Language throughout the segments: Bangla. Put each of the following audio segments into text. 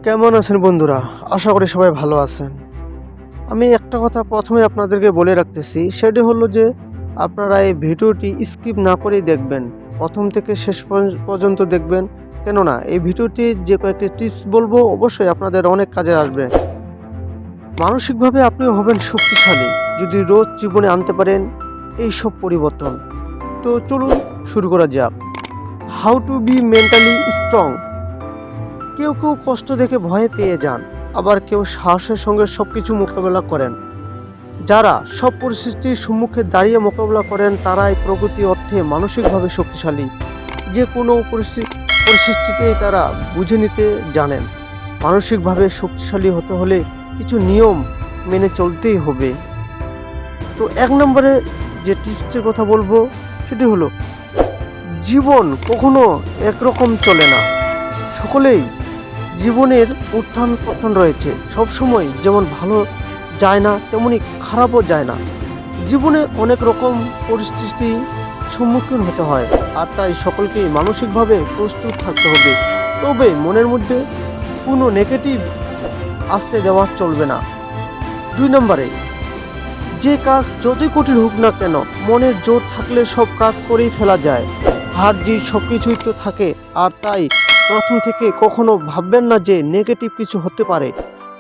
কেমন আছেন বন্ধুরা? আশা করি সবাই ভালো আছেন। আমি একটা কথা প্রথমে আপনাদেরকে বলে রাখতেছি, সেটি হলো যে আপনারা এই ভিডিওটি স্কিপ না করেই দেখবেন। প্রথম থেকে শেষ পর্যন্ত দেখবেন। কেননা এই ভিডিওটির যে কয়েকটি টিপস বলবো অবশ্যই আপনাদের অনেক কাজে আসবে। মানসিকভাবে আপনি হবেন শক্তিশালী যদি রোজ জীবনে আনতে পারেন এই সব পরিবর্তন। তো চলুন শুরু করা যাক। How to be mentally strong. কেউ কষ্ট দেখে ভয় পেয়ে যান, আবার কেউ সাহসের সঙ্গে সবকিছু মোকাবেলা করেন। যারা সব পরিস্থিতির সম্মুখে দাঁড়িয়ে মোকাবেলা করেন তারাই প্রকৃতি অর্থে মানসিকভাবে শক্তিশালী। যে কোনো পরিস্থিতিতেই তারা বুঝে নিতে জানেন। মানসিকভাবে শক্তিশালী হতে হলে কিছু নিয়ম মেনে চলতেই হবে। তো 1 নম্বরে যে টিপসের কথা বলবো সেটি হলো, জীবন কখনো একরকম চলে না। সকলেই জীবনের উত্থান পতন রয়েছে। সবসময় যেমন ভালো যায় না তেমনি খারাপও যায় না। জীবনে অনেক রকম পরিস্থিতির সম্মুখীন হতে হয়, আর তাই সকলকেই মানসিকভাবে প্রস্তুত থাকতে হবে। তবে মনের মধ্যে কোনো নেগেটিভ আসতে দেওয়া চলবে না। 2 নম্বরে, যে কাজ যতই কঠিন হোক না কেন মনের জোর থাকলে সব কাজ করেই ফেলা যায়। হার জিত সব কিছুই তো থাকে, আর তাই প্রথম থেকে কখনো ভাববেন না যে নেগেটিভ কিছু হতে পারে।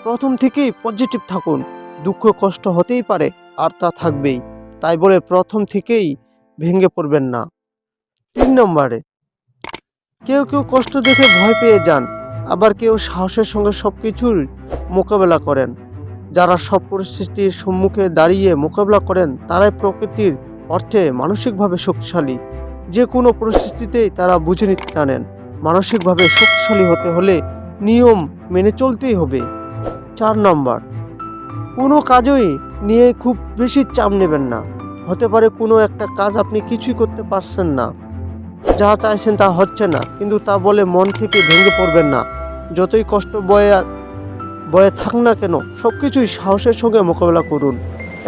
প্রথম থেকেই পজিটিভ থাকুন। দুঃখ কষ্ট হতেই পারে, আর তা থাকবেই, তাই বলে প্রথম থেকেই ভেঙে পড়বেন না। 3 নম্বরে, কেউ কষ্ট দেখে ভয় পেয়ে যান, আবার কেউ সাহসের সঙ্গে সব কিছুর মোকাবেলা করেন। যারা সব পরিস্থিতির সম্মুখে দাঁড়িয়ে মোকাবেলা করেন তারাই প্রকৃতির অর্থে মানসিকভাবে শক্তিশালী। যে কোনো পরিস্থিতিতেই তারা বুঝে নিতে জানেন। মানসিকভাবে শক্তিশালী হতে হলে নিয়ম মেনে চলতেই হবে। 4 নম্বর, কোনো কাজই নিয়ে খুব বেশি চাপ নেবেন না। হতে পারে কোনো একটা কাজ আপনি কিছুই করতে পারছেন না, যা চাইছেন তা হচ্ছে না, কিন্তু তা বলে মন থেকে ভেঙে পড়বেন না। যতই কষ্ট বয়ে থাক না কেন সব কিছুই সাহসের সঙ্গে মোকাবেলা করুন।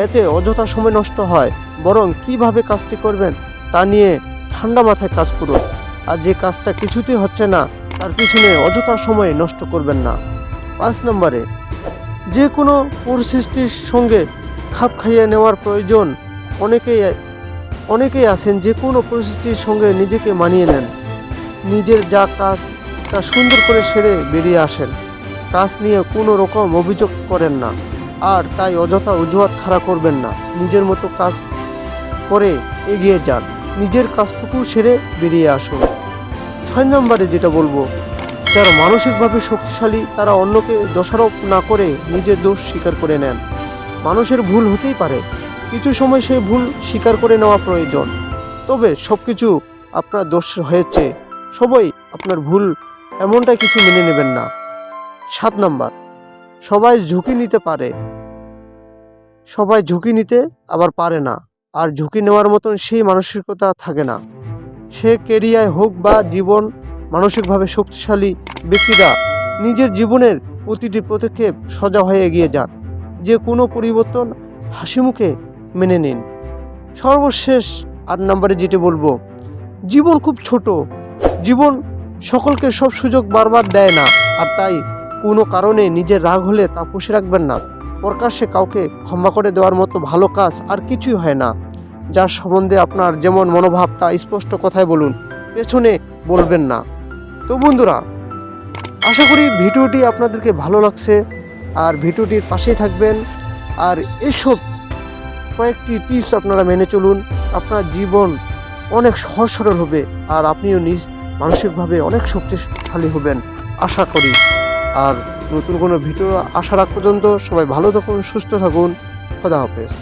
এতে অযথা সময় নষ্ট হয়, বরং কিভাবে কাজটি করবেন তা নিয়ে ঠান্ডা মাথায় কাজ করুন। আর যে কাজটা কিছুতেই হচ্ছে না তার পিছনে অযথা সময় নষ্ট করবেন না। 5 নম্বরে, যে কোনো পরিস্থিতির সঙ্গে খাপ খাইয়ে নেওয়ার প্রয়োজন। অনেকেই আছেন যে কোনো পরিস্থিতির সঙ্গে নিজেকে মানিয়ে নেন। নিজের যা কাজ তা সুন্দর করে সেরে বেরিয়ে আসেন। কাজ নিয়ে কোনো রকম অভিযোগ করেন না, আর তাই অযথা অজুহাত খাড়া করবেন না। নিজের মতো কাজ করে এগিয়ে যান, নিজের কাজটুকু সেরে বেরিয়ে আসুন। 6 নম্বরে যেটা বলবো, যারা মানসিকভাবে শক্তিশালী তারা অন্যকে দোষারোপ না করে নিজের দোষ স্বীকার করে নেন। মানুষের ভুল হতেই পারে, কিছু সময় সেই ভুল স্বীকার করে নেওয়া প্রয়োজন। তবে সব কিছু আপনার দোষ হয়েছে, সবাই আপনার ভুল এমনটাই কিছু মেনে নেবেন না। 7 নম্বর, সবাই ঝুঁকি নিতে আবার পারে না, আর ঝুঁকি নেওয়ার মতন সেই মানসিকতা থাকে না। সে কেরিয়ার হোক বা জীবন, মানসিকভাবে শক্তিশালী ব্যক্তিরা নিজের জীবনের প্রতিটি পদক্ষেপ সোজা হয়ে এগিয়ে যান। যে কোনো পরিবর্তন হাসি মুখে মেনে নিন। সর্বশেষ 8 নম্বরে যেটি বলবো, জীবন খুব ছোট। জীবন সকলকে সব সুযোগ বারবার দেয় না, আর তাই কোনো কারণে নিজের রাগ হলে তা পুষে রাখবেন না। প্রকাশ্যে কাউকে ক্ষমা করে দেওয়ার মতো ভালো কাজ আর কিছুই হয় না। যার সম্বন্ধে আপনার যেমন মনোভাব তা স্পষ্ট কথায় বলুন, পেছনে বলবেন না। তো বন্ধুরা, আশা করি ভিডিওটি আপনাদেরকে ভালো লাগছে, আর ভিডিওটির পাশেই থাকবেন। আর এসব কয়েকটি টিপস আপনারা মেনে চলুন, আপনার জীবন অনেক সহজ সরল হবে, আর আপনিও মানসিকভাবে অনেক শক্তিশালী হবেন আশা করি। আর নতুন কোনো ভিডিও আসার আগ পর্যন্ত সবাই ভালো থাকুন, সুস্থ থাকুন। খোদা হাফেজ।